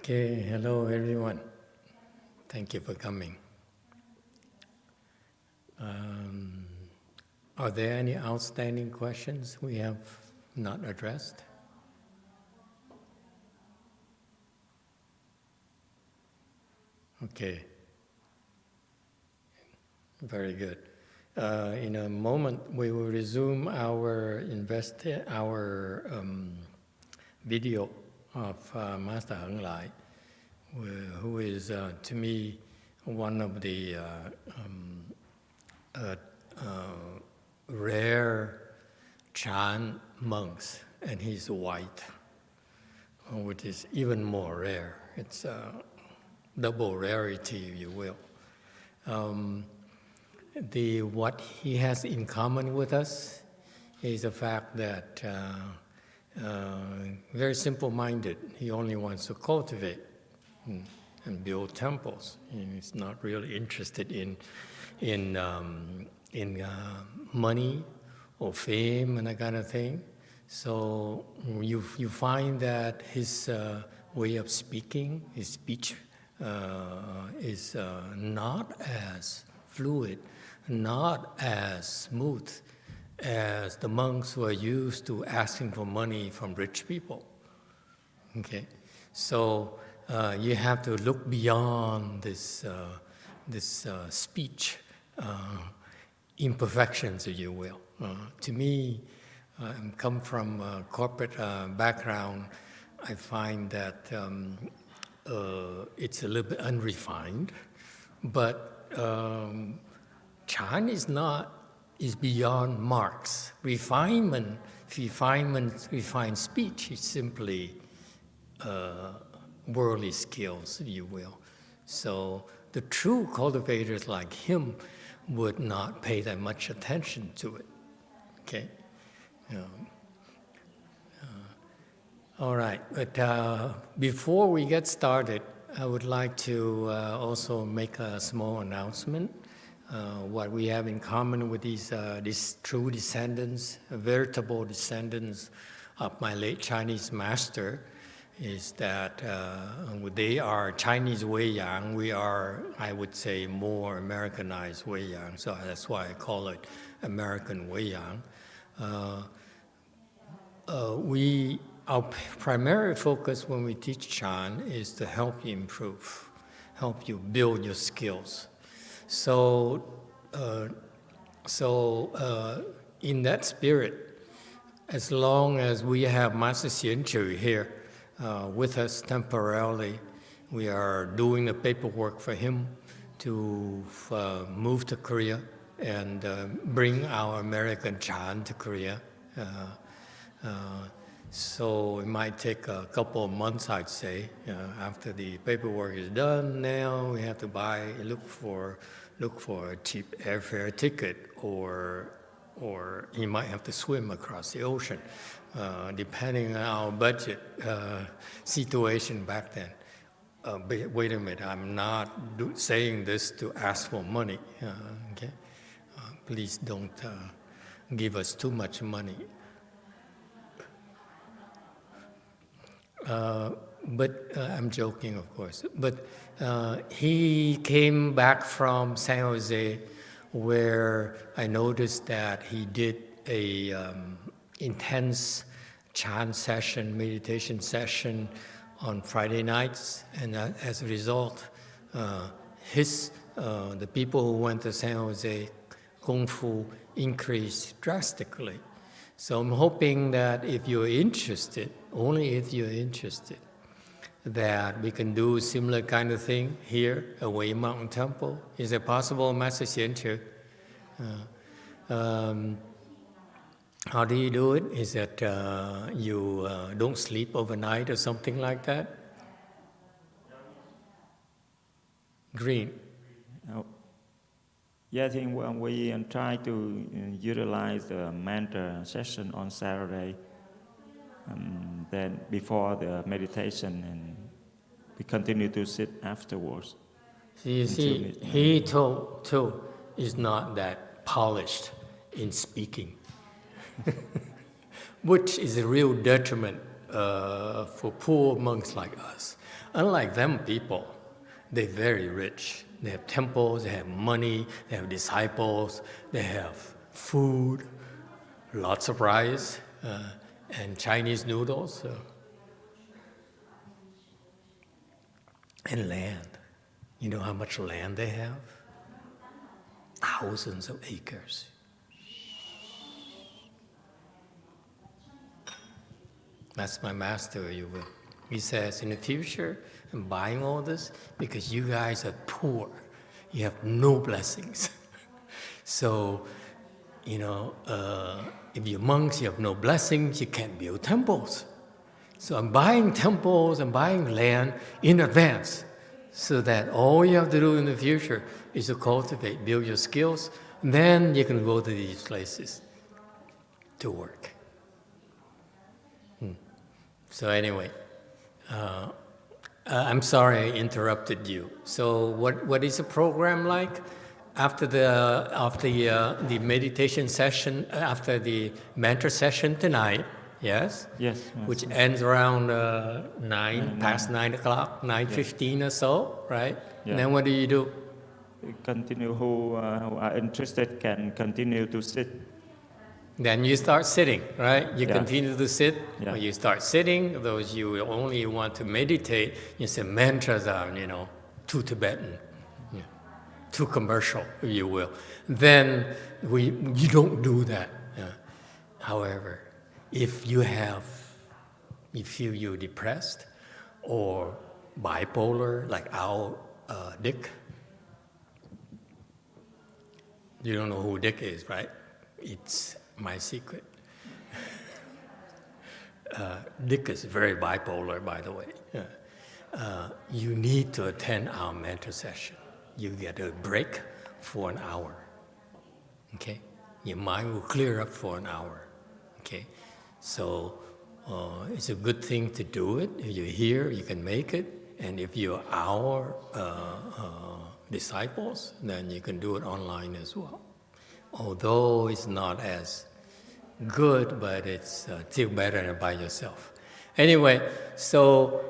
Okay, hello everyone. Thank you for coming. Are there any outstanding questions we have not addressed? Okay. Very good. In a moment, we will resume our video of Master Heng Lai, who is, to me, one of the rare Chan monks, and he's white, which is even more rare. It's a double rarity, if you will. What he has in common with us is the fact that very simple-minded. He only wants to cultivate and build temples. He's not really interested in money or fame and that kind of thing. So you find that his way of speaking, his speech is not as fluid, not as smooth as the monks who are used to asking for money from rich people. Okay, so you have to look beyond this speech imperfections, if you will. To me, I come from a corporate background. I find that it's a little bit unrefined, but Chan is beyond marks. Refined speech is simply worldly skills, if you will. So the true cultivators like him would not pay that much attention to it. Okay. All right, but before we get started, I would like to also make a small announcement. What we have in common with these true descendants, veritable descendants of my late Chinese master, is that they are Chinese Weiyang. We are, I would say, more Americanized Weiyang. So that's why I call it American Weiyang. Our primary focus when we teach Chan is to help you improve, help you build your skills. So in that spirit, as long as we have Master Xian Chu here with us temporarily, we are doing the paperwork for him to move to Korea and bring our American Chan to Korea. So it might take a couple of months, I'd say. After the paperwork is done, now we have to look for a cheap airfare ticket, or he might have to swim across the ocean, depending on our budget situation back then. Wait a minute, I'm not saying this to ask for money. Okay, please don't give us too much money. But I'm joking, of course. But he came back from San Jose, where I noticed that he did a intense Chan session, meditation session on Friday nights, and as a result, the people who went to San Jose, Kung Fu increased drastically. So I'm hoping that if you're interested, only if you're interested, that we can do similar kind of thing here at Wei Mountain Temple. Is it possible, Master Xian Chu? How do you do it? Is that you don't sleep overnight or something like that? Green. Yeah, I think when we try to utilize the mantra session on Saturday, then before the meditation, and we continue to sit afterwards. You see, he too is not that polished in speaking, which is a real detriment for poor monks like us. Unlike them people, they're very rich. They have temples, they have money, they have disciples, they have food, lots of rice, and Chinese noodles, and land. You know how much land they have? Thousands of acres. That's my master, you will. He says, in the future, I'm buying all this because you guys are poor. You have no blessings. So, if you're monks, you have no blessings, you can't build temples. So I'm buying temples, I'm buying land in advance so that all you have to do in the future is to cultivate, build your skills, and then you can go to these places to work. So anyway, I'm sorry I interrupted you. So what is the program like? After the meditation session, after the mantra session tonight, yes? Yes. Which ends around 9 o'clock, 9:15 or so, right? Yeah. And then what do? Continue, who are interested can continue to sit. Then you start sitting, right? You continue to sit. Yeah. When you start sitting, those you only want to meditate, you say mantras are, too Tibetan, too commercial, if you will. Then you don't do that. However, if you feel you're depressed or bipolar, like our Dick, you don't know who Dick is, right? It's my secret. Dick is very bipolar, by the way. You need to attend our mentor session. You get a break for an hour. Okay? Your mind will clear up for an hour. Okay? So it's a good thing to do it. If you're here, you can make it. And if you're our disciples, then you can do it online as well. Although it's not as good, but it's still better than by yourself. Anyway, so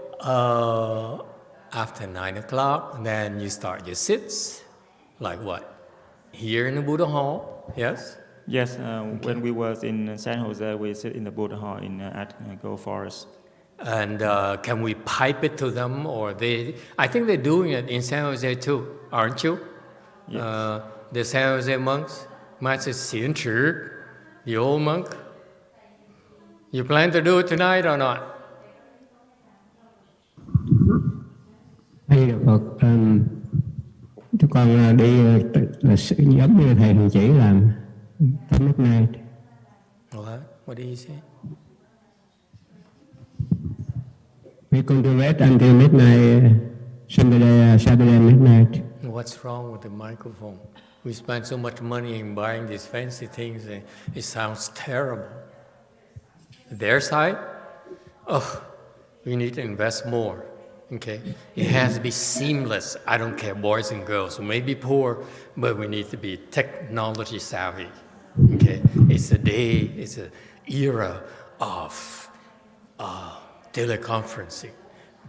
after 9 o'clock, then you start your sits, like what? Here in the Buddha Hall, yes? Yes, when we was in San Jose, we sit in the Buddha Hall at Go Forest. And can we pipe it to them, or I think they're doing it in San Jose too, aren't you? Yes. The San Jose monks, Master Xian Chi, the old monk. You plan to do it tonight or not? Hay Đức Phật, tụi con đi là giống như thầy Hành chỉ làm tới midnight. What did he say? We can do it until midnight, Saturday midnight. What's wrong with the microphone? We spend so much money in buying these fancy things, and it sounds terrible. Their side, we need to invest more. Okay, it has to be seamless. I don't care, boys and girls. We may be poor, but we need to be technology savvy. Okay, it's an era of teleconferencing.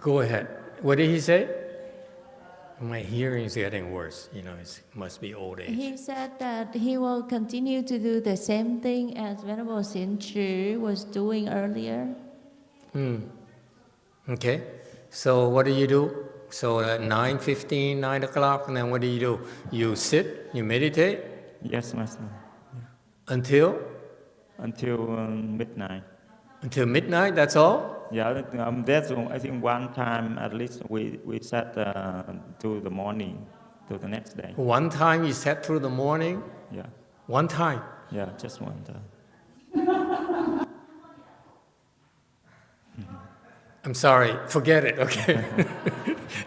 Go ahead. What did he say? My hearing is getting worse. It must be old age. He said that he will continue to do the same thing as Venerable Xian Chi was doing earlier. Okay. So what do? So at 9:15, 9 o'clock, and then what do? You sit, you meditate? Yes, Master. Until? Until midnight. Until midnight, that's all? Yeah, that's, I think, one time at least we sat to the morning, to the next day. One time you sat through the morning? Yeah. One time? Yeah, just one time. I'm sorry, forget it, okay?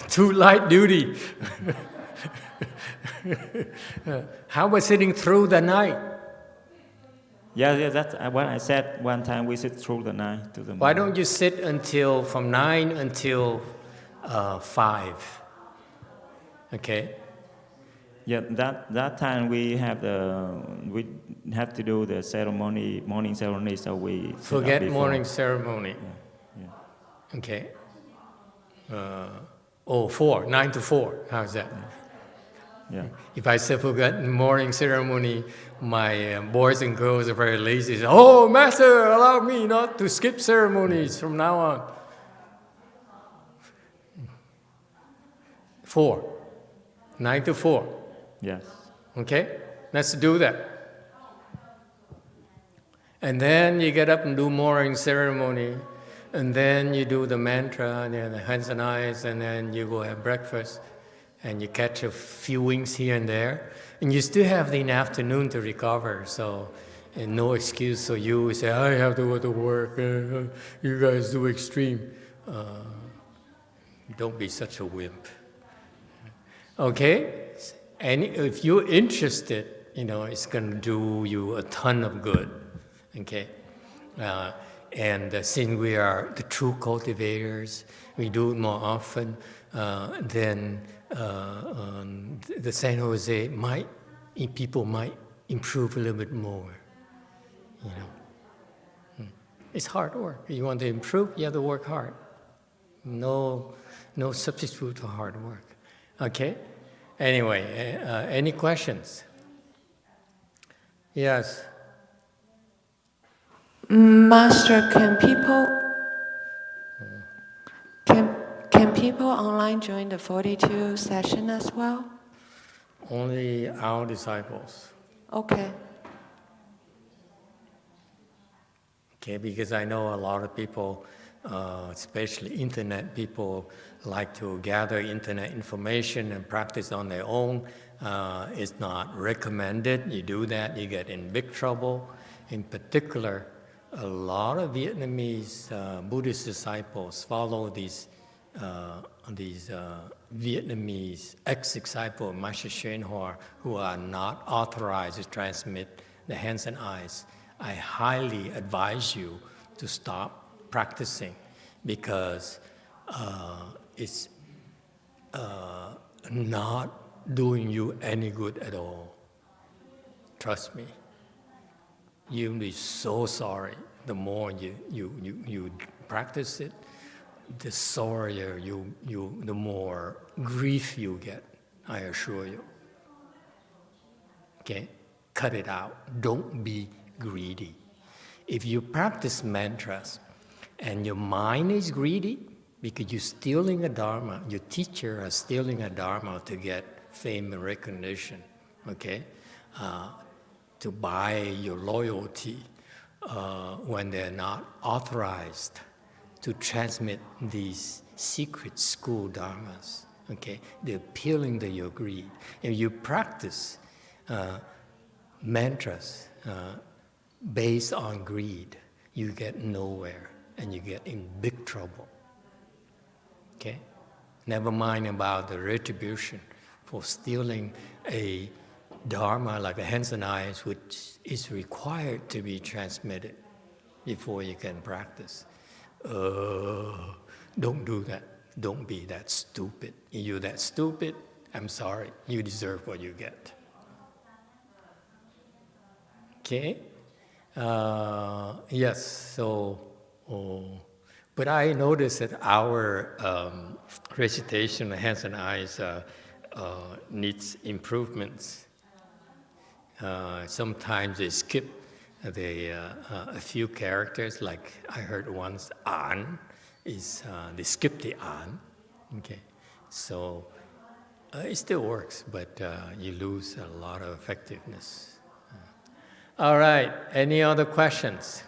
Too light duty. How about sitting through the night? Yeah, that's what I said. One time we sit through the night to the morning. Why don't you sit from 9 until 5? Okay? Yeah, that time we have to do the ceremony, morning ceremony, so we forget morning ceremony. Yeah. Okay. 9 to 4. How's that? Yeah. If I say forget morning ceremony, my boys and girls are very lazy. They say, oh, Master, allow me not to skip ceremonies from now on. 4. 9 to 4. Yes. Okay? Let's do that. And then you get up and do morning ceremony. And then you do the mantra, and then the hands and eyes, and then you go have breakfast. And you catch a few wings here and there. And you still have the afternoon to recover. So, and no excuse. So you say, I have to go to work. You guys do extreme. Don't be such a wimp. Okay? And if you're interested, it's going to do you a ton of good. Okay? And since we are the true cultivators, we do it more often, then the San Jose people might improve a little bit more. It's hard work. You want to improve, you have to work hard. No substitute for hard work. Okay? Anyway, any questions? Yes. Master, can people online join the 42 session as well? Only our disciples. Okay. Okay, because I know a lot of people, especially internet people, like to gather internet information and practice on their own. It's not recommended. You do that, you get in big trouble. In particular, a lot of Vietnamese Buddhist disciples follow these Vietnamese ex-disciples of Master YongHua who are not authorized to transmit the hands and eyes. I highly advise you to stop practicing because it's not doing you any good at all. Trust me. You'll be so sorry. The more you practice it, the sorrier the more grief you get, I assure you. Okay? Cut it out. Don't be greedy. If you practice mantras and your mind is greedy because you're stealing a Dharma, your teacher is stealing a Dharma to get fame and recognition, okay? To buy your loyalty when they're not authorized to transmit these secret school dharmas. Okay, they're appealing to your greed. If you practice mantras based on greed, you get nowhere and you get in big trouble. Okay, never mind about the retribution for stealing a Dharma like the hands and eyes, which is required to be transmitted before you can practice. Don't do that. Don't be that stupid. If you're that stupid, I'm sorry. You deserve what you get. Okay? Yes, so... but I noticed that our recitation of hands and eyes needs improvements. Sometimes they skip a few characters, like I heard once, an, they skip the an. Okay, so it still works, but you lose a lot of effectiveness. All right, any other questions?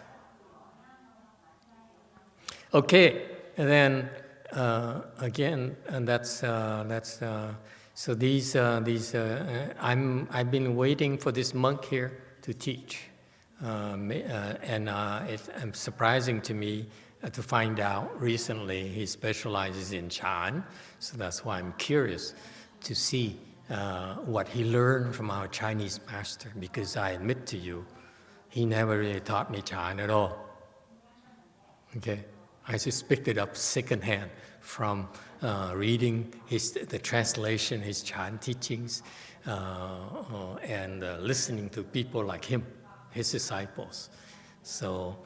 Okay, and then again, and that's so these I've been waiting for this monk here to teach, and it's surprising to me to find out recently he specializes in Chan, so that's why I'm curious to see what he learned from our Chinese master, because I admit to you, he never really taught me Chan at all. Okay, I just picked it up secondhand from reading the translation, his Chan teachings, and listening to people like him, his disciples. So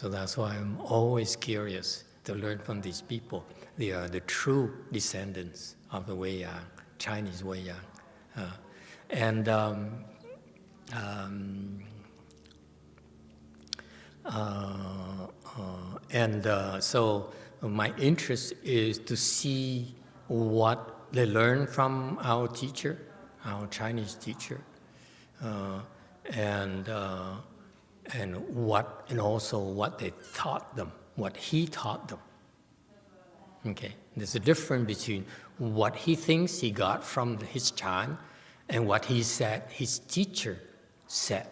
that's why I'm always curious to learn from these people. They are the true descendants of the Wei Yang, Chinese Wei Yang. So my interest is to see what they learn from our teacher, our Chinese teacher, and also what they taught them, what he taught them. Okay, there's a difference between what he thinks he got from his Chan and what he said his teacher said.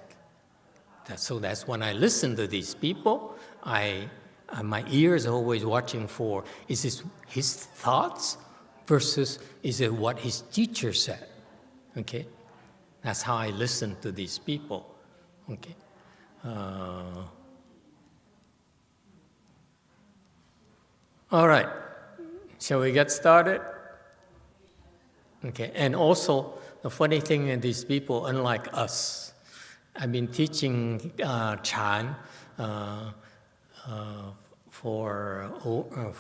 So that's when I listen to these people, my ears are always watching for, is this his thoughts versus is it what his teacher said? Okay, that's how I listen to these people. Okay. All right, shall we get started? Okay, and also the funny thing is these people, unlike us, I've been teaching Chan for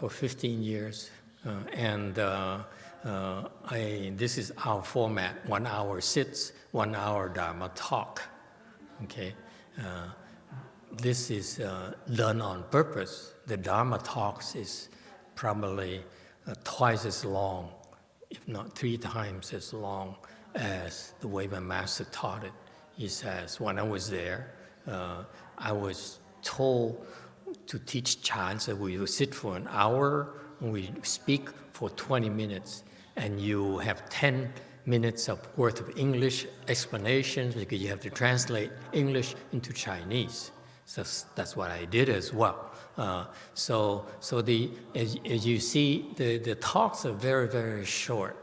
15 years, this is our format: 1 hour sits, 1 hour Dharma talk. Okay, this is done on purpose. The Dharma talks is probably twice as long, if not 3 times as long as the way my master taught it. He says, when I was there, I was told to teach Chan, so we would sit for an hour, and we speak for 20 minutes, and you have 10 minutes of worth of English explanations, because you have to translate English into Chinese. So that's what I did as well. As you see, the talks are very, very short,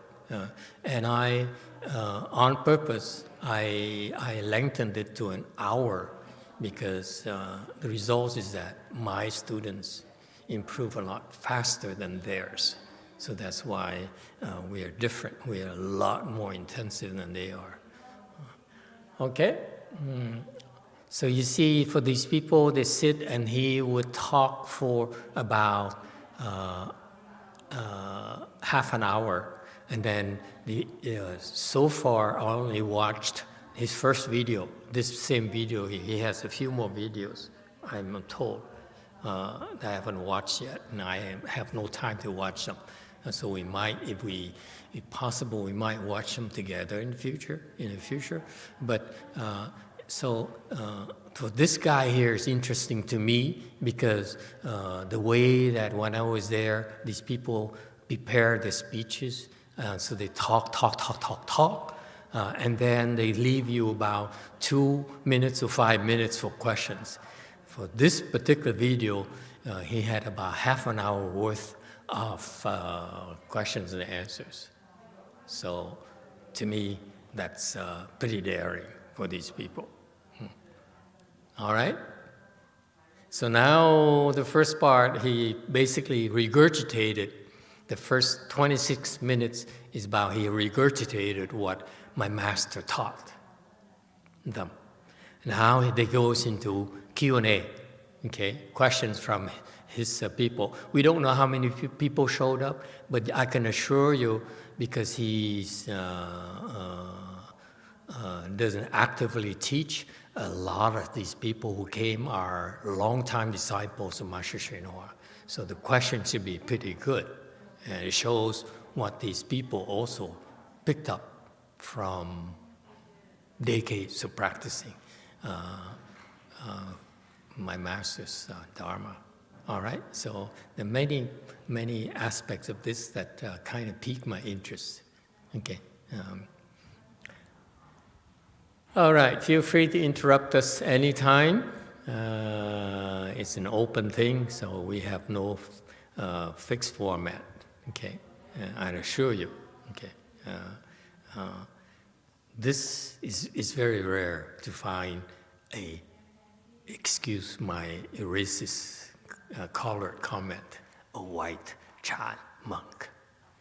and I, on purpose, I lengthened it to an hour, because the result is that my students improve a lot faster than theirs. So that's why we are different. We are a lot more intensive than they are. Okay? So you see, for these people, they sit and he would talk for about half an hour. And then so far, I only watched his first video. This same video, he has a few more videos, I'm told, that I haven't watched yet, and I have no time to watch them. So we might, if possible, we might watch them together in the future. But for this guy here is interesting to me, because the way that when I was there, these people prepare their speeches, so they talk, and then they leave you about 2 minutes or 5 minutes for questions. For this particular video, he had about half an hour worth of questions and answers. So to me, that's pretty daring for these people. All right? So now the first part, he basically regurgitated. The first 26 minutes is about he regurgitated what my master taught them. Now they goes into Q&A, okay? Questions from his people. We don't know how many people showed up, but I can assure you, because he doesn't actively teach, a lot of these people who came are long-time disciples of Master YongHua. So the questions should be pretty good. And it shows what these people also picked up from decades of practicing my master's Dharma. All right, so there are many, many aspects of this that kind of piqued my interest. Okay. All right, feel free to interrupt us anytime. It's an open thing, so we have no fixed format. Okay, I assure you. Okay, this is very rare to find a, excuse my racist colored comment, a white Chan monk.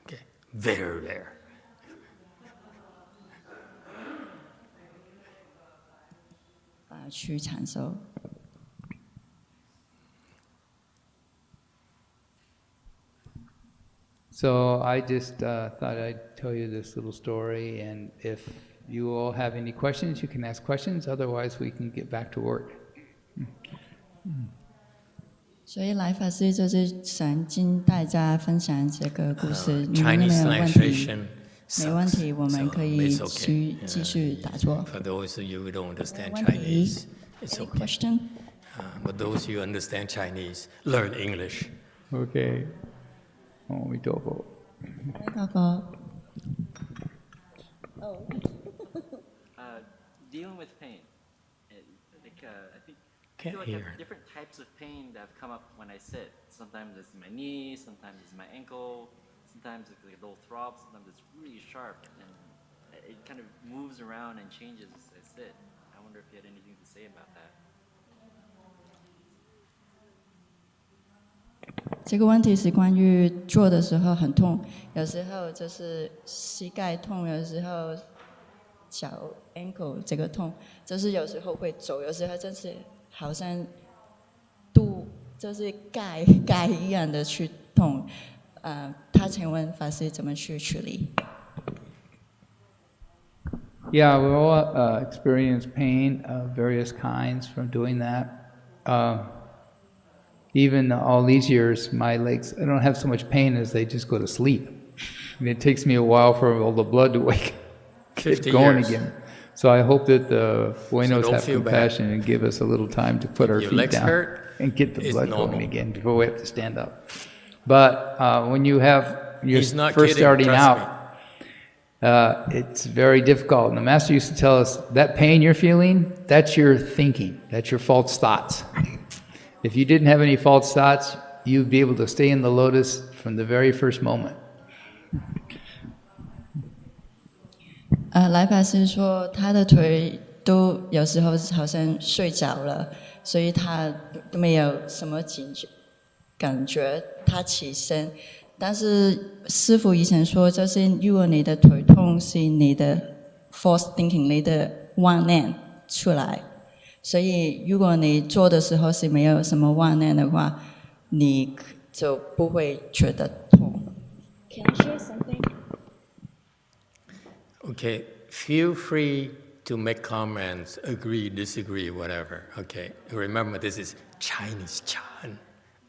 Okay, very rare. So I just thought I'd tell you this little story, and if you all have any questions, you can ask questions. Otherwise, we can get back to work. 所以来法师就是想跟大家分享这个故事。你们有 Chinese 没有问题？ translation 没问 sucks, 题，我们 so 可以 it's okay. 继续打坐。 For those of you who don't understand 没问题 Chinese, it's Any okay. question? But those who understand Chinese, learn English. Okay. Emitofuo. 大佛。 Dealing with pain. I think I Can't feel like I hear. have different types of pain that have come up when I sit. Sometimes it's my knee, sometimes it's my ankle, sometimes it's like a little throb, sometimes it's really sharp, and it kind of moves around and changes as I sit. I wonder if you had anything to say about that. 这个问题是关于坐的时候很痛，有时候就是膝盖痛，有时候脚 ankle 这个痛，就是有时候会走，有时候就是好像肚就是盖一样的去痛。他请问法师怎么去处理？ Yeah, we all experience pain of various kinds from doing that. Even all these years, my legs, I don't have so much pain as they just go to sleep. And it takes me a while for all the blood to get 50 going years. again. So I hope that the Buenos don't have feel bad. compassion and give us a little time to put our Your feet legs down hurt, and get the it's blood normal. going again before we have to stand up. But when you're He's not first kidding, starting trust out, it's very difficult. And the Master used to tell us, that pain you're feeling, that's your thinking, that's your false thoughts. If you didn't have any false thoughts, you'd be able to stay in the lotus from the very first moment. 来法师说他的腿都有时候好像睡着了，所以他都没有什么感觉，他起身。但是师父以前说，就是如果你的腿痛是你的 false thinking， 你的妄念出来，所以如果你做的时候是没有什么妄念的话，你就不会觉得痛。Can I share something? Okay, feel free to make comments, agree, disagree, whatever. Okay, remember this is Chinese Chan,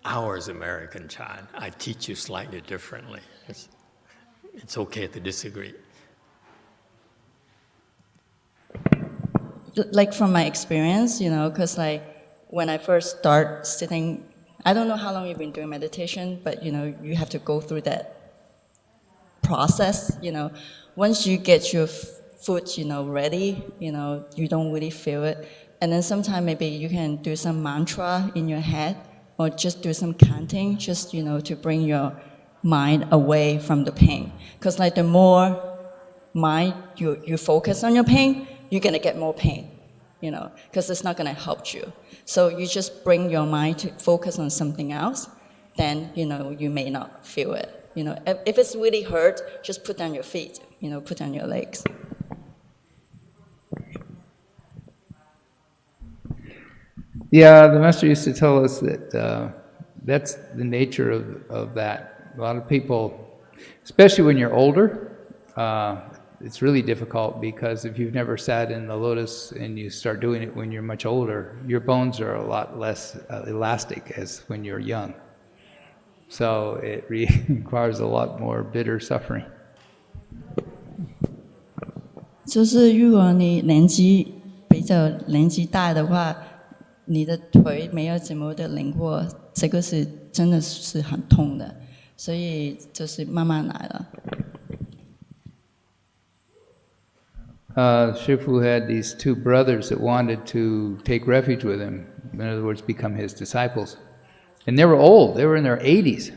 ours American Chan. I teach you slightly differently. It's okay to disagree. Like from my experience, because like when I first start sitting, I don't know how long you've been doing meditation, but you have to go through that process. Once you get your foot, ready, you don't really feel it, and then sometimes maybe you can do some mantra in your head, or just do some chanting, just to bring your mind away from the pain. Because like the more mind you focus on your pain, you're going to get more pain, because it's not going to help you. So you just bring your mind to focus on something else, then, you may not feel it. If it's really hurt, just put down your feet, put down your legs. Yeah, the Master used to tell us that that's the nature of that. A lot of people, especially when you're older, it's really difficult because if you've never sat in the lotus and you start doing it when you're much older, your bones are a lot less elastic as when you're young. So it requires a lot more bitter suffering. 就是如果你比较年纪大的话，你的腿没有怎么的灵活，这个是真的是很痛的，所以就是慢慢来了。Shifu had these two brothers that wanted to take refuge with him, in other words, become his disciples. And they were old, they were in their 80s.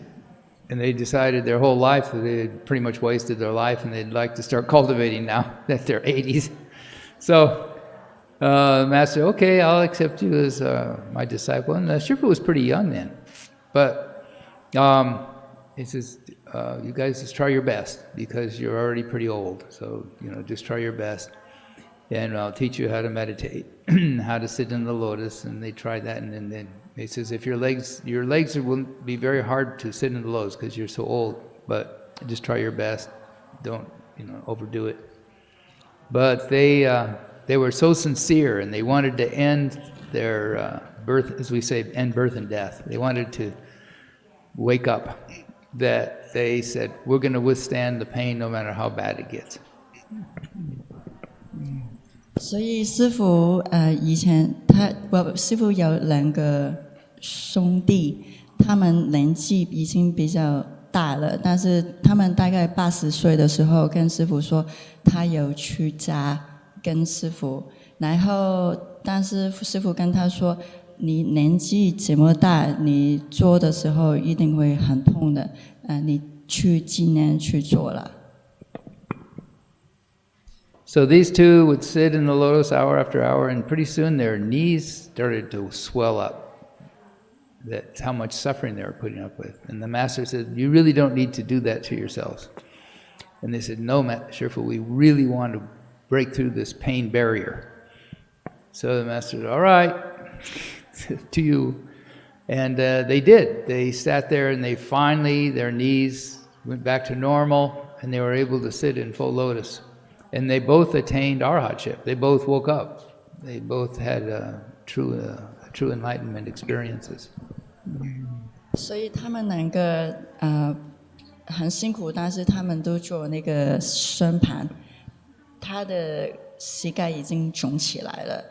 And they decided their whole life that they had pretty much wasted their life and they'd like to start cultivating now at their 80s. So the Master, okay, I'll accept you as my disciple. And Shifu was pretty young then. But he says, you guys just try your best because you're already pretty old. So, just try your best. And I'll teach you how to meditate, how to sit in the lotus. And they tried that. And then he says, if your legs will be very hard to sit in the lotus because you're so old. But Just try your best. Don't, overdo it. But they were so sincere, and they wanted to end their birth, as we say, end birth and death. They wanted to wake up, that they said, we're going to withstand the pain no matter how bad it gets. 所以师父以前师父有2个兄弟，他们年纪已经比较大了，但是他们大概80岁的时候跟师父说，他有出家跟师父，然后但是师父跟他说，你年纪这么大，你做的时候一定会很痛的，你去今年去做了。So these two would sit in the lotus hour after hour, and pretty soon their knees started to swell up. That's how much suffering they were putting up with. And the master said, you really don't need to do that to yourselves. And they said, no, Shifu, we really want to break through this pain barrier. So the master said, all right, to you. And they did. They sat there, and they finally, their knees went back to normal, and they were able to sit in full lotus. And they both attained arhatship. They both woke up. They both had true enlightenment experiences. 所以他们2个很辛苦，但是他们都做那个升盘，他的膝盖已经肿起来了。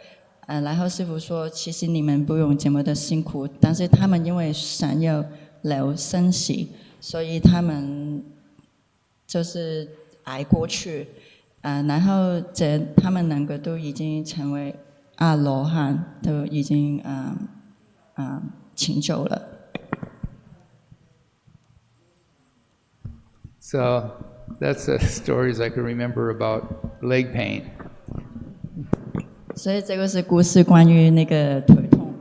然后师父说，其实你们不用这么的辛苦，但是他们因为想要留生息，所以他们就是挨过去。然后他们2个都已经成为阿罗汉，都已经成就了。So that's the stories I can remember about leg pain. 所以这个是故事关于那个腿痛。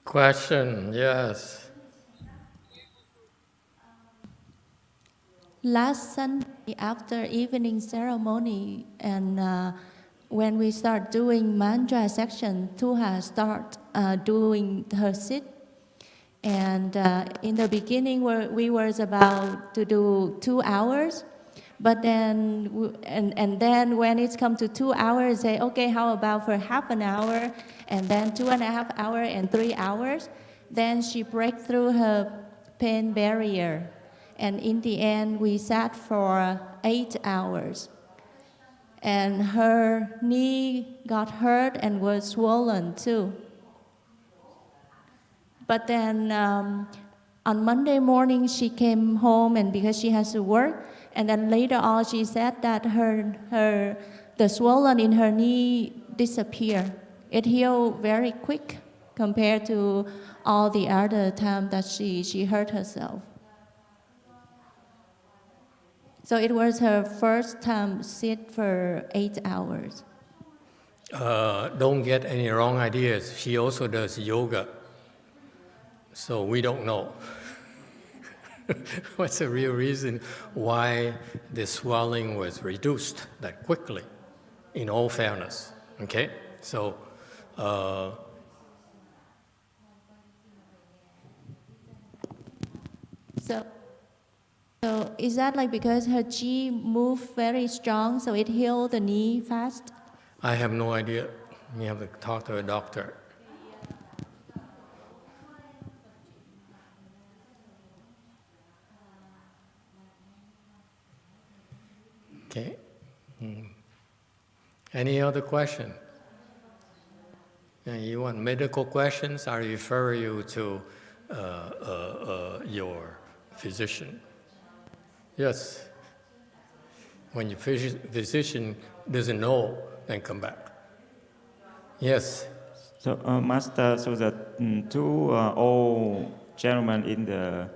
Question, yes. Last Sunday after evening ceremony, and when we start doing mantra section, Tuha start doing her sit. And in the beginning, we were about to do 2 hours, but then and then when it's come to 2 hours, say, okay, how about for half an hour, and then 2.5 hours and 3 hours. Then she break through her pain barrier. And in the end, we sat for 8 hours. And her knee got hurt and was swollen too. But then on Monday morning, she came home, and because she has to work, and then later on, she said that the swollen in her knee disappeared. It healed very quick compared to all the other time that she hurt herself. So it was her first time sit for 8 hours. Don't get any wrong ideas. She also does yoga. So we don't know what's the real reason why the swelling was reduced that quickly, in all fairness. Okay? So, So is that like because her chi moved very strong, so it healed the knee fast? I have no idea. You have to talk to a doctor. Okay. Any other question? You want medical questions? I refer you to your physician. Yes. When your physician doesn't know, then come back. Yes. So, Master, so the 2 old gentlemen in the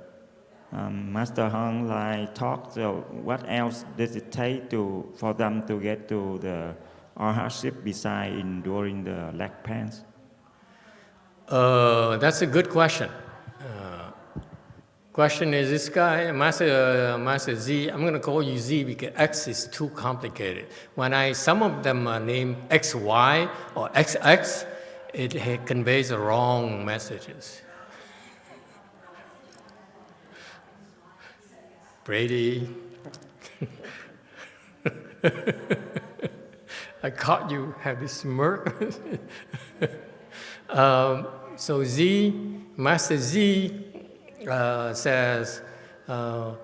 Master Hung line talk. So, what else does it take for them to get to the arhatship besides enduring the leg pains? That's a good question. Question is this guy, Master Z, I'm going to call you Z because X is too complicated. Some of them are named XY or XX, it conveys the wrong messages. Brady, I caught you have this smirk. So Master Z says, so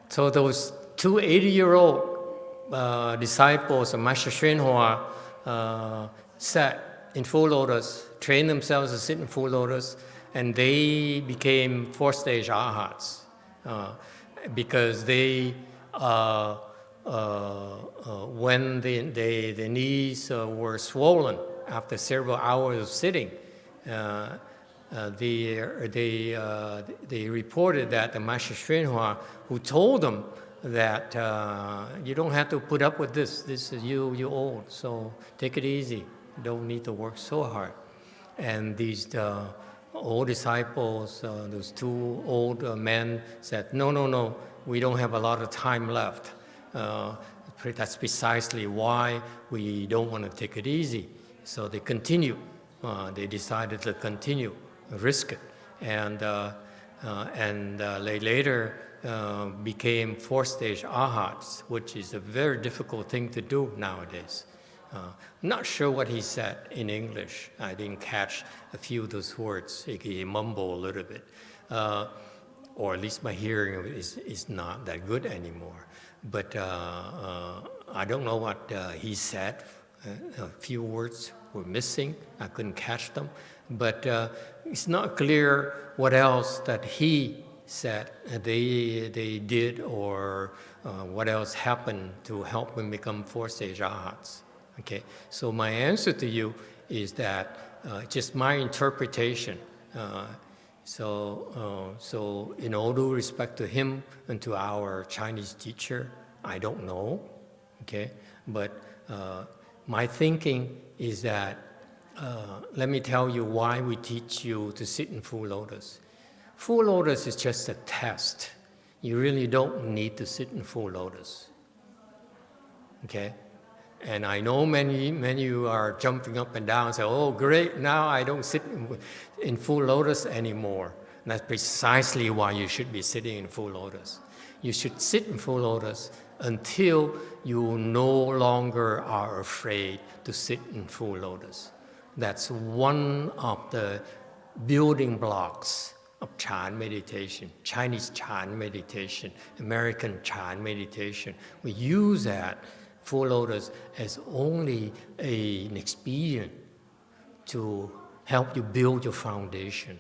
those two 80-year-old disciples of Master YongHua sat in full lotus, trained themselves to sit in full lotus, and they became fourth-stage arhats because they, when the knees were swollen after several hours of sitting, they reported that the Master YongHua, who told them that you don't have to put up with this. This is you old, so take it easy. You don't need to work so hard. And these old disciples, those two old men said, no, we don't have a lot of time left. That's precisely why we don't want to take it easy. So they continue. They decided to continue, risk it, and they later became fourth-stage arhats, which is a very difficult thing to do nowadays. I'm not sure what he said in English. I didn't catch a few of those words. He mumbled a little bit, or at least my hearing is not that good anymore. But I don't know what he said. A few words were missing. I couldn't catch them. But it's not clear what else that he said they did, or what else happened to help them become fourth-stage arhats. Okay, so my answer to you is that just my interpretation. So in all due respect to him and to our Chinese teacher, I don't know. Okay, but my thinking is that let me tell you why we teach you to sit in full lotus. Full lotus is just a test. You really don't need to sit in full lotus. Okay? And I know many of you are jumping up and down and say, oh, great, now I don't sit in full lotus anymore. And that's precisely why you should be sitting in full lotus. You should sit in full lotus until you no longer are afraid to sit in full lotus. That's one of the building blocks of Chan meditation, Chinese Chan meditation, American Chan meditation. We use that full lotus as only an expedient to help you build your foundation.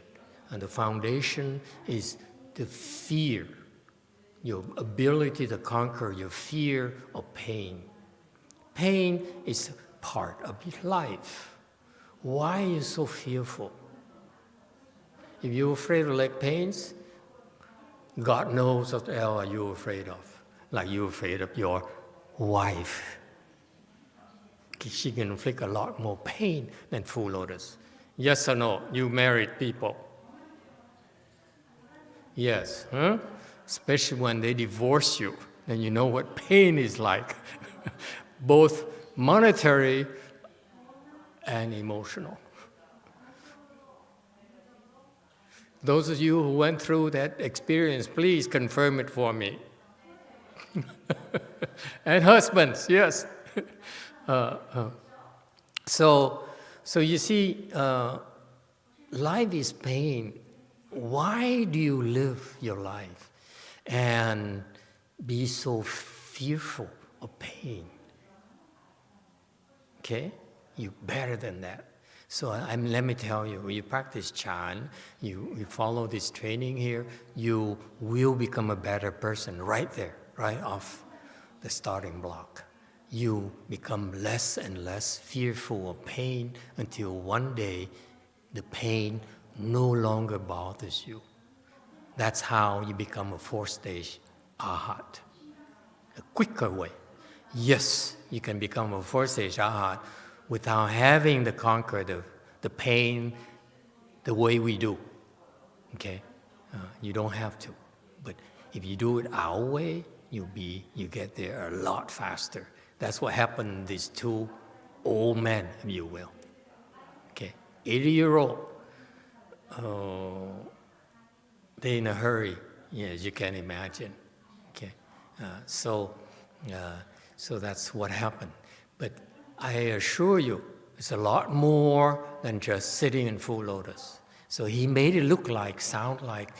And the foundation is the fear, your ability to conquer your fear of pain. Pain is part of your life. Why are you so fearful? If you're afraid of leg pains, God knows what else are you afraid of. Like you're afraid of your wife. She can inflict a lot more pain than full lotus. Yes or no? You married people. Yes, huh? Especially when they divorce you, then you know what pain is like. Both monetary and emotional. Those of you who went through that experience, please confirm it for me. And husbands, yes. So you see, life is pain. Why do you live your life and be so fearful of pain? Okay? You're better than that. So let me tell you, when you practice Chan, you follow this training here, you will become a better person right there, right off the starting block. You become less and less fearful of pain until one day the pain no longer bothers you. That's how you become a fourth-stage arhat. A quicker way. Yes, you can become a fourth-stage arhat without having to conquer the pain the way we do. Okay? You don't have to. But if you do it our way, you get there a lot faster. That's what happened to these two old men, if you will. Okay? 80-year-old. They're in a hurry, as you can imagine. Okay? So that's what happened. But I assure you, it's a lot more than just sitting in full lotus. So he made it sound like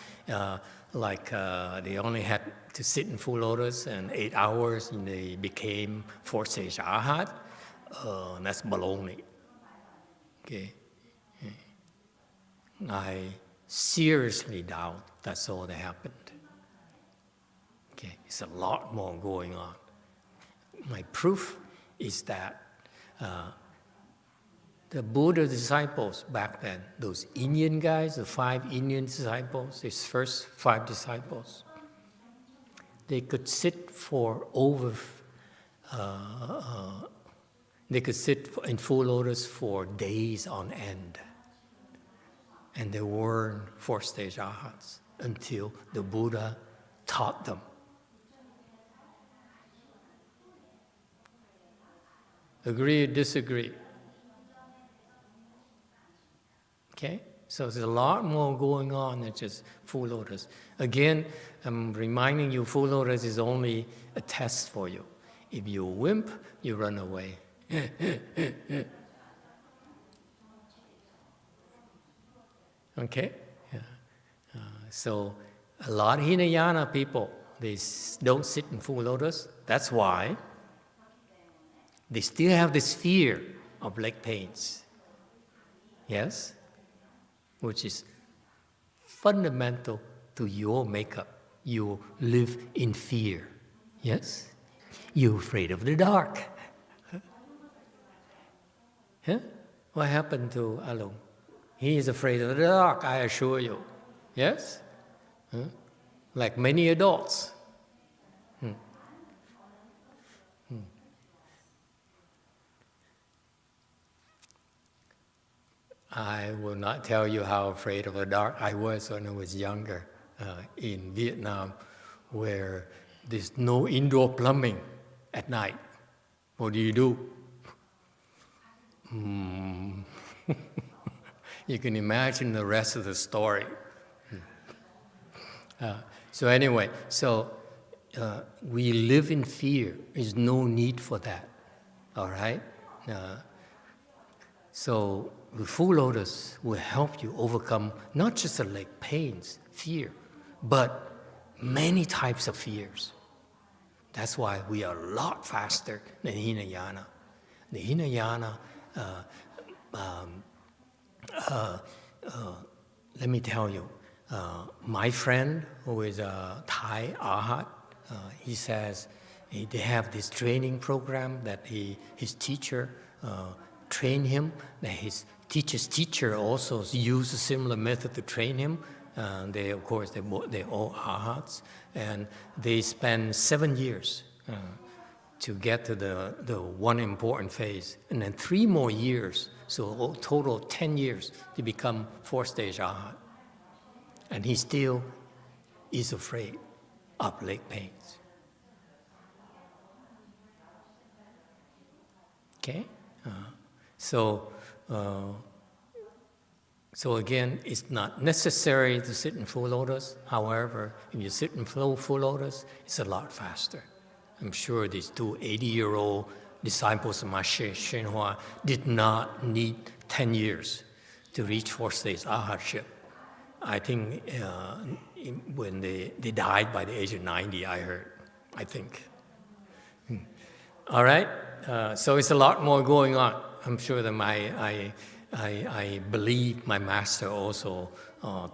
they only had to sit in full lotus and 8 hours and they became 4-stage arhat. That's baloney. Okay. I seriously doubt that's all that happened. Okay, it's a lot more going on. My proof is that the Buddha disciples back then, those Indian guys, the 5 Indian disciples, his first 5 disciples, they could sit they could sit in full lotus for days on end. And they weren't 4-stage arhats until the Buddha taught them. Agree or disagree? Okay? So there's a lot more going on than just full lotus. Again, I'm reminding you, full lotus is only a test for you. If you wimp, you run away. Okay? Yeah. So a lot of Hinayana people, they don't sit in full lotus. That's why they still have this fear of leg pains. Yes? Which is fundamental to your makeup. You live in fear. Yes? You're afraid of the dark. Huh? What happened to Alung? He is afraid of the dark, I assure you. Yes? Huh? Like many adults. I will not tell you how afraid of the dark I was when I was younger in Vietnam, where there's no indoor plumbing at night. What do? You can imagine the rest of the story. So anyway, we live in fear. There's no need for that. All right? So the full lotus will help you overcome not just the leg pains, fear, but many types of fears. That's why we are a lot faster than Hinayana. The Hinayana, let me tell you, my friend who is a Thai Arhat, he says they have this training program that his teacher trained him, that his teacher's teacher also used a similar method to train him. They're all Arhats, and they spend 7 years to get to the one important phase, and then 3 more years, so a total of 10 years to become 4-stage Arhat. And he still is afraid of leg pains. Okay? So again, it's not necessary to sit in full lotus. However, if you sit in full lotus, it's a lot faster. I'm sure these 2 80-year-old disciples of Master YongHua did not need 10 years to reach 4-stage arhatship. I think when they died by the age of 90, I think. All right? So it's a lot more going on. I'm sure that I believe my master also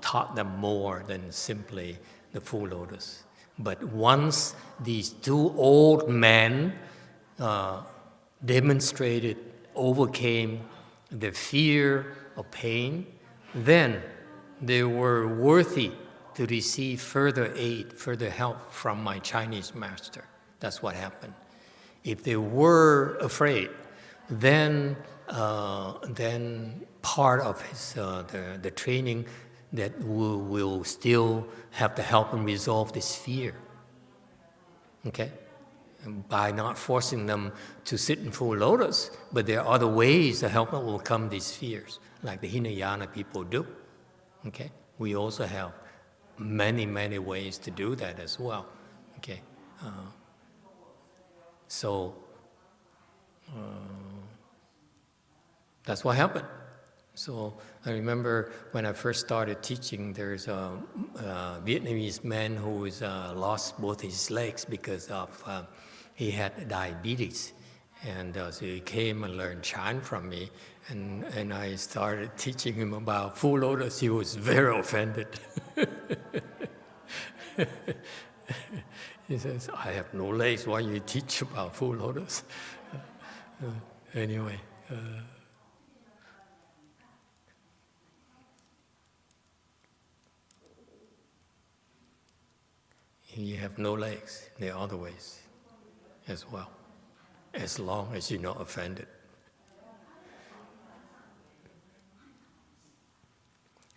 taught them more than simply the full lotus. But once these 2 old men overcame the fear of pain, then they were worthy to receive further aid, further help from my Chinese master. That's what happened. If they were afraid, then part of his the training that will still have to help him resolve this fear. Okay, and by not forcing them to sit in full lotus, but there are other ways to help them overcome these fears, like the Hinayana people do. Okay, we also have many ways to do that as well. Okay, So that's what happened. So I remember when I first started teaching, there's a Vietnamese man who lost both his legs because of he had diabetes, and so he came and learned chant from me, and I started teaching him about full lotus. He was very offended. He says, "I have no legs. Why you teach about full lotus?" Anyway. You have no legs. There are other ways as well, as long as you're not offended.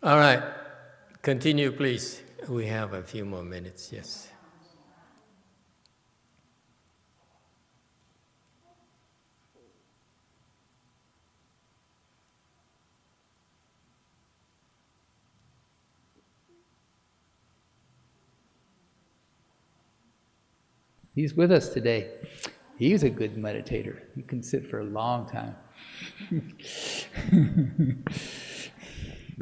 All right, continue, please. We have a few more minutes, yes. He's with us today. He's a good meditator. He can sit for a long time.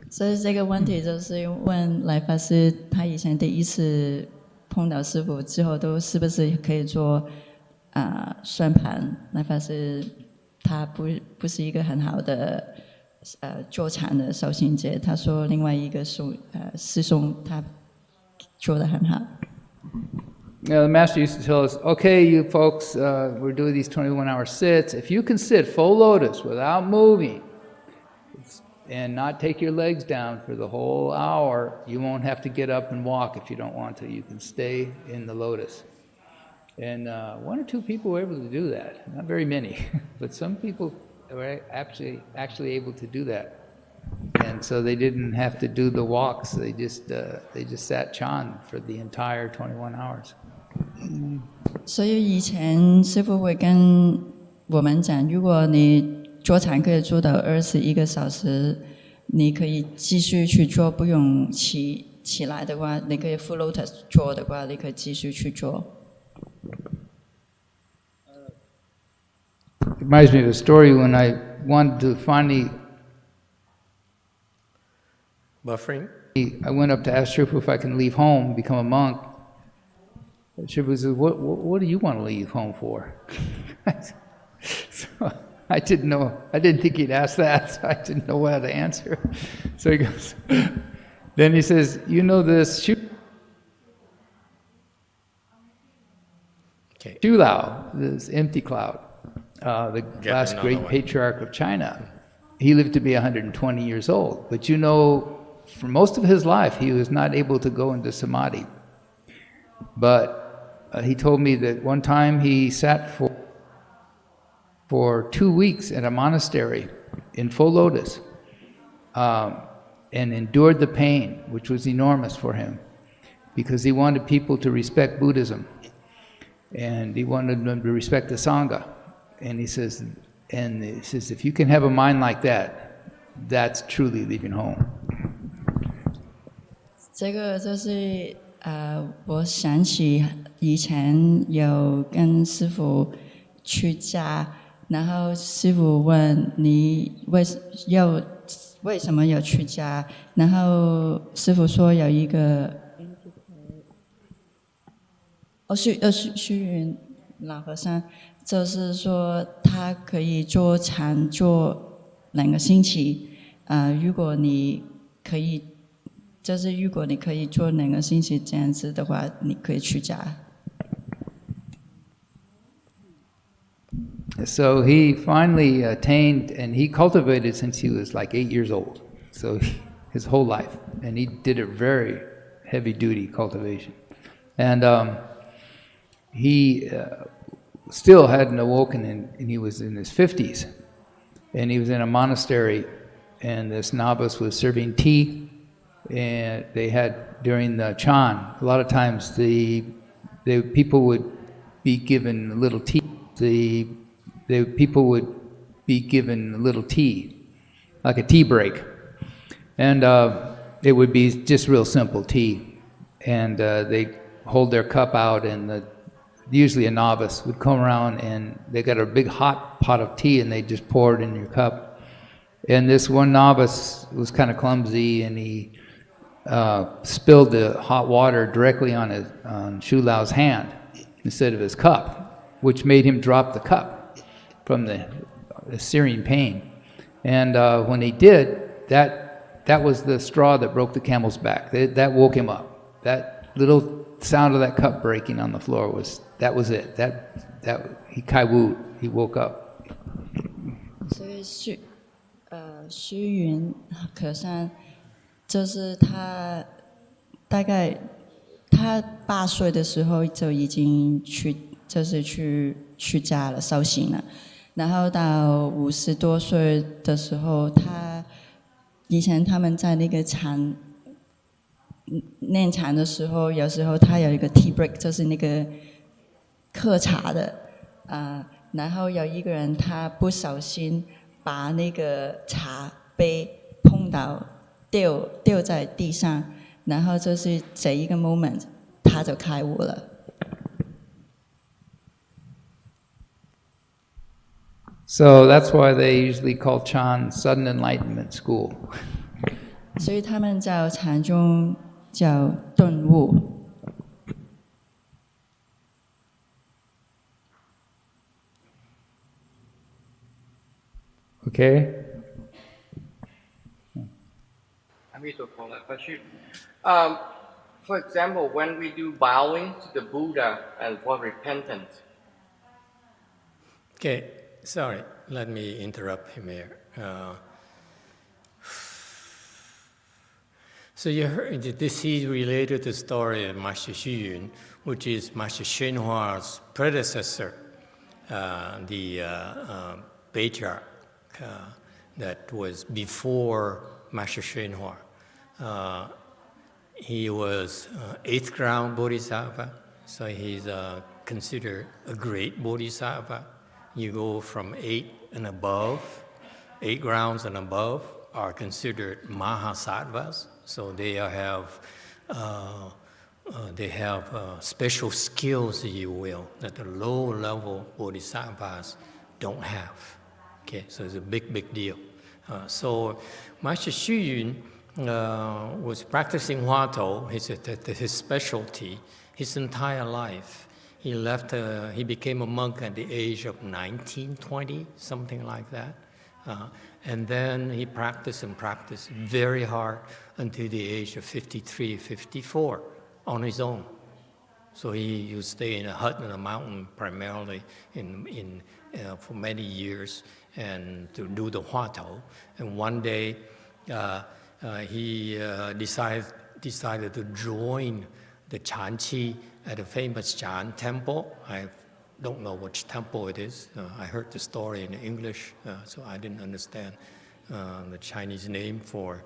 所以这个问题就是问来法师，他以前第一次碰到师父之后，都是不是可以做算盘？来法师他不是一个很好的坐禅的修行者，他说另外一个师兄他做得很好。The master used to tell us, okay, you folks, we're doing these 21-hour sits. If you can sit full lotus without moving and not take your legs down for the whole hour, you won't have to get up and walk if you don't want to. You can stay in the lotus. And one or two people were able to do that. Not very many, but some people were actually able to do that. And so they didn't have to do the walks. They just sat chan for the entire 21 hours. 所以以前师父会跟我们讲，如果你坐禅可以做到21个小时，你可以继续去做，不用起来的话，你可以 full lotus 做的话，你可以继续去做。It reminds me of a story when I wanted to finally. Buffering? I went up to ask Shifu if I can leave home, become a monk. Shifu said, what do you want to leave home for? So I didn't know. I didn't think he'd ask that, so I didn't know how to answer. So he goes, then he says, you know this Shulao, this empty cloud, the last great patriarch of China. He lived to be 120 years old, but you know, for most of his life, he was not able to go into samadhi. But he told me that one time he sat for 2 weeks at a monastery in full lotus and endured the pain, which was enormous for him, because he wanted people to respect Buddhism and he wanted them to respect the Sangha. And he says, if you can have a mind like that, that's truly leaving home. 这个就是我想起以前有跟师父去家，然后师父问你为什么要去家，然后师父说有一个虚云老和尚，就是说他可以坐禅坐2个星期，如果你可以做2个星期这样子的话，你可以去家。So he finally attained, and he cultivated since he was like 8 years old. So his whole life, and he did a very heavy-duty cultivation. And he still hadn't awoken, and he was in his 50s. And he was in a monastery, and this novice was serving tea. And they had, during the Chan, a lot of times the people would be given a little tea. The people would be given a little tea, like a tea break. And it would be just real simple tea. And they hold their cup out, and usually a novice, would come around and they got a big hot pot of tea and they just pour it in your cup. And this one novice was kind of clumsy and he spilled the hot water directly on Shu Lao's hand instead of his cup, which made him drop the cup from the searing pain. And when he did, that was the straw that broke the camel's back. That woke him up. That little sound of that cup breaking on the floor was it. That he kai wu, he woke up. 所以虚云可善就是他大概他8岁的时候就已经去家了，修行了。然后到50多岁的时候，以前他们在那个念禅的时候，有时候他有一个 tea break， 就是那个喝茶的然后有一个人他不小心把那个茶杯碰到掉在地上，然后就是这一个 moment 他就开悟了。So that's why they usually call Chan sudden enlightenment school. 所以他们叫禅宗叫顿悟。Okay? Emitofuo, question. For example, when we do bowing to the Buddha and for repentance. Okay, sorry, let me interrupt him here. So you heard this is related to the story of Master Xu Yun, which is Master YongHua's predecessor, the patriarch that was before Master YongHua. He was 8th ground Bodhisattva, so he's considered a great Bodhisattva. You go from 8 and above, 8 grounds and above are considered Mahasattvas, so they have special skills, if you will, that the low-level Bodhisattvas don't have. Okay, so it's a big deal. So Master Xu Yun was practicing Huatou, his specialty, his entire life. He became a monk at the age of 19, 20, something like that. And then he practiced very hard until the age of 53, 54 on his own. So he would stay in a hut in a mountain primarily for many years and to do the Huatou. And one day he decided to join the Chanqi at a famous Chan temple. I don't know which temple it is. I heard the story in English, so I didn't understand the Chinese name for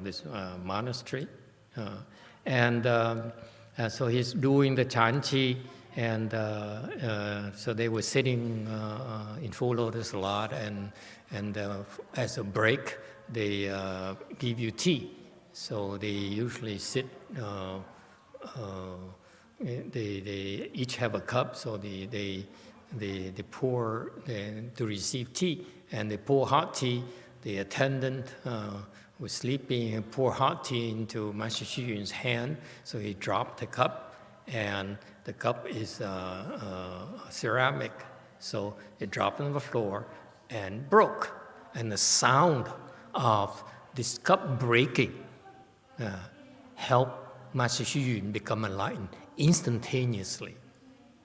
this monastery. So he's doing the Chanqi, and so they were sitting in full lotus a lot, and as a break, they give you tea. So they usually sit. They each have a cup, so they pour to receive tea, and they pour hot tea. The attendant was sleeping and pour hot tea into Master Xu Yun's hand, so he dropped the cup, and the cup is ceramic, so it dropped on the floor and broke, and the sound of this cup breaking helped Master Xu Yun become enlightened instantaneously.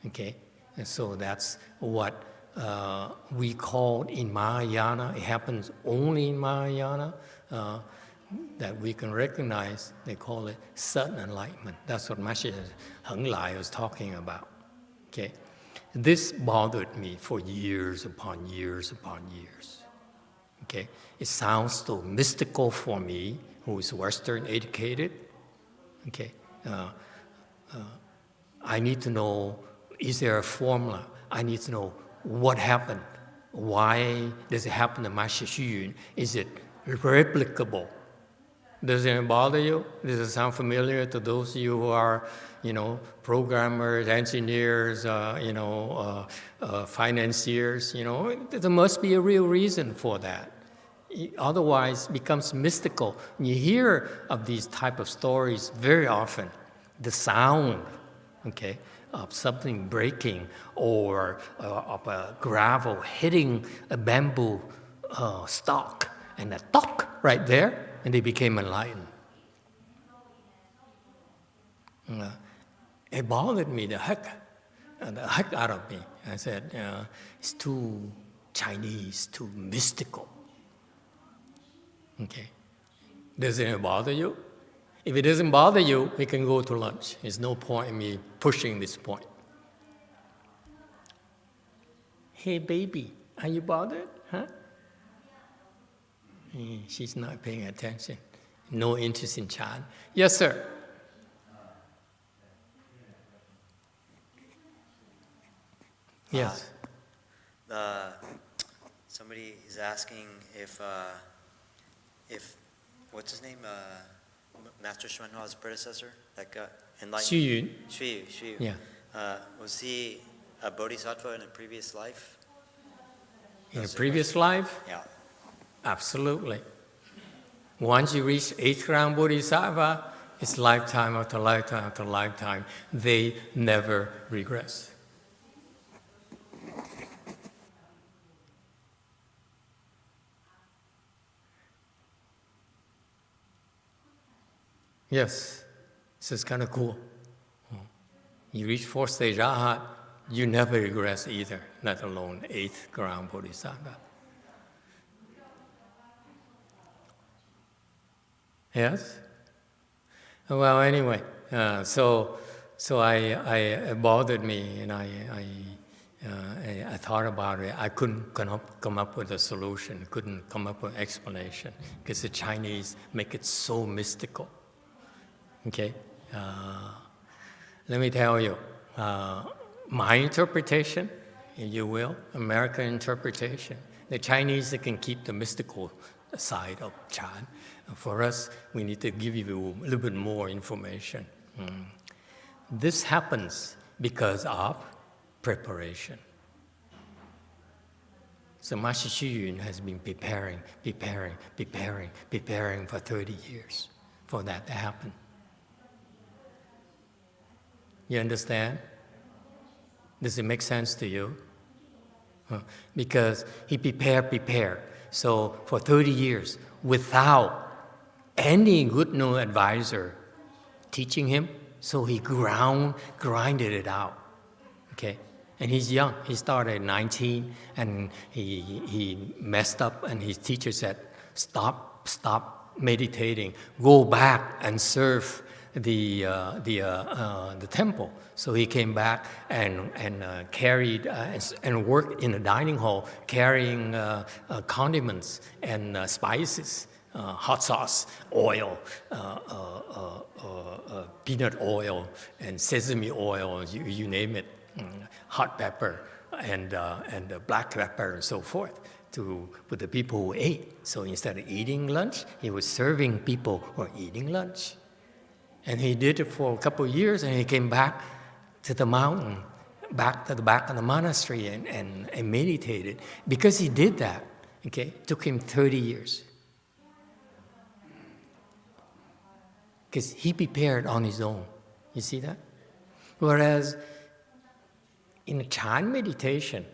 Okay, and so that's what we call in Mahayana. It happens only in Mahayana that we can recognize. They call it sudden enlightenment. That's what Master Heng Lai was talking about. Okay, this bothered me for years upon years upon years. Okay, it sounds so mystical for me, who is Western educated. Okay, I need to know, is there a formula? I need to know what happened. Why does it happen to Master Xu Yun? Is it replicable? Does it bother you? Does it sound familiar to those of you who are, programmers, engineers, financiers? There must be a real reason for that. Otherwise, it becomes mystical. You hear of these type of stories very often. The sound, of something breaking, or of a gravel hitting a bamboo stalk, and a talk right there, and they became enlightened. It bothered me, the heck out of me. I said, it's too Chinese, too mystical. Okay. Does it bother you? If it doesn't bother you, we can go to lunch. There's no point in me pushing this point. Hey, baby, are you bothered? Huh? She's not paying attention. No interest in Chan. Yes, sir. Yes. Somebody is asking if what's his name? Master YongHua's predecessor that got enlightened. Xu Yu. Yeah. Was he a bodhisattva in a previous life? In a previous life? Yeah. Absolutely. Once you reach 8th ground bodhisattva, it's lifetime after lifetime after lifetime. They never regress. Yes, this is kind of cool. You reach 4th stage Arhat, you never regress either, let alone 8th ground bodhisattva. Yes? Well, anyway, so it bothered me, and I thought about it. I couldn't come up with a solution, couldn't come up with an explanation, because the Chinese make it so mystical. Okay? Let me tell you, my interpretation, if you will, American interpretation, the Chinese, they can keep the mystical side of Chan. For us, we need to give you a little bit more information. This happens because of preparation. So Master Xu Yun has been preparing for 30 years for that to happen. You understand? Does it make sense to you? Because he prepared. So for 30 years, without any good no advisor teaching him, so he grinded it out. Okay? And he's young. He started at 19, and he messed up, and his teacher said, stop meditating. Go back and serve the temple. So he came back and carried and worked in the dining hall, carrying condiments and spices, hot sauce, oil, peanut oil, and sesame oil, you name it, hot pepper, and black pepper, and so forth, with the people who ate. So instead of eating lunch, he was serving people who were eating lunch. And he did it for a couple of years, and he came back to the mountain, back to the back of the monastery, and meditated. Because he did that, okay, it took him 30 years. Because he prepared on his own. You see that? Whereas in Chan meditation,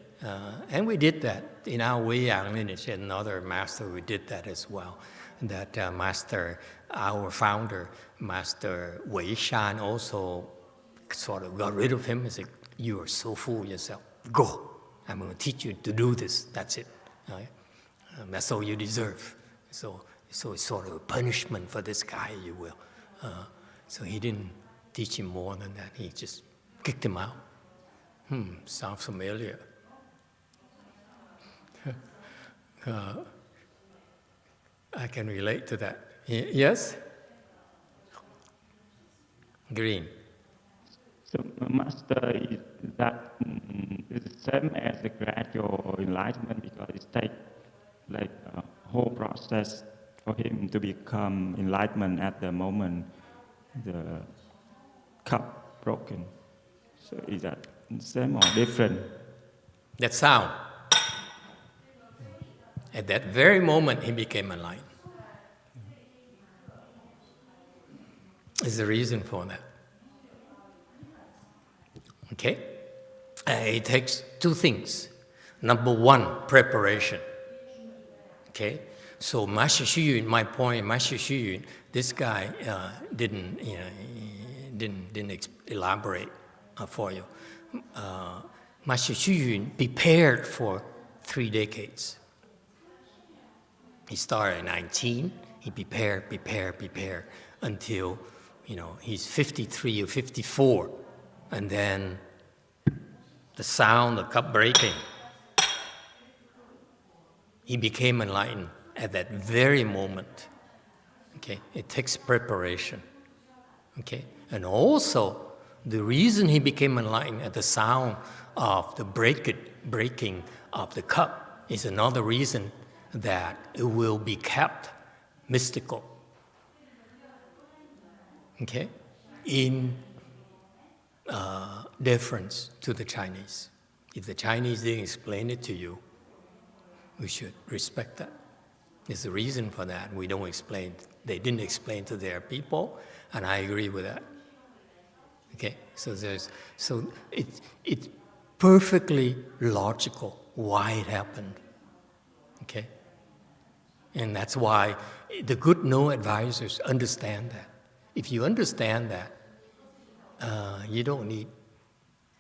and we did that in our Weiyang lineage, and another master, we did that as well. That master, our founder, Master Wei Shan, also sort of got rid of him and said, "You are so full of yourself. Go. I'm going to teach you to do this. That's it. Right? That's all you deserve." So it's sort of a punishment for this guy, you will. So he didn't teach him more than that. He just kicked him out. Sounds familiar. I can relate to that. Yes? Green. So, Master, is that is the same as the gradual enlightenment, because it takes like a whole process for him to become enlightenment at the moment the cup broken. So is that same or different? That sound. At that very moment, he became enlightened. Is the reason for that. Okay? It takes two things. Number one, preparation. Okay? So Master Xu Yun, my point, Master Xu Yun, this guy didn't elaborate for you. Master Xu Yun prepared for 3 decades. He started at 19, he prepared until, he's 53 or 54. And then the sound, the cup breaking, he became enlightened at that very moment. Okay, it takes preparation. Okay, and the reason he became enlightened at the sound of the breaking of the cup is another reason that it will be kept mystical. Okay, in deference to the Chinese. If the Chinese didn't explain it to you, we should respect that. There's a reason for that. We don't explain. They didn't explain to their people, and I agree with that. Okay, so it's perfectly logical why it happened. Okay, and that's why the good no advisors understand that. If you understand that, you don't need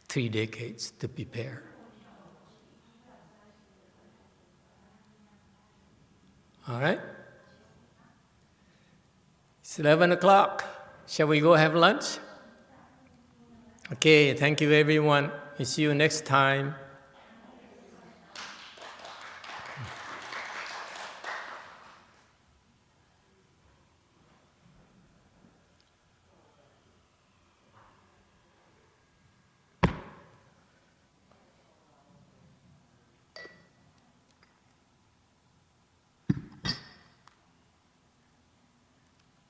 3 decades to prepare. All right? It's 11 o'clock. Shall we go have lunch? Okay, thank you everyone. See you next time.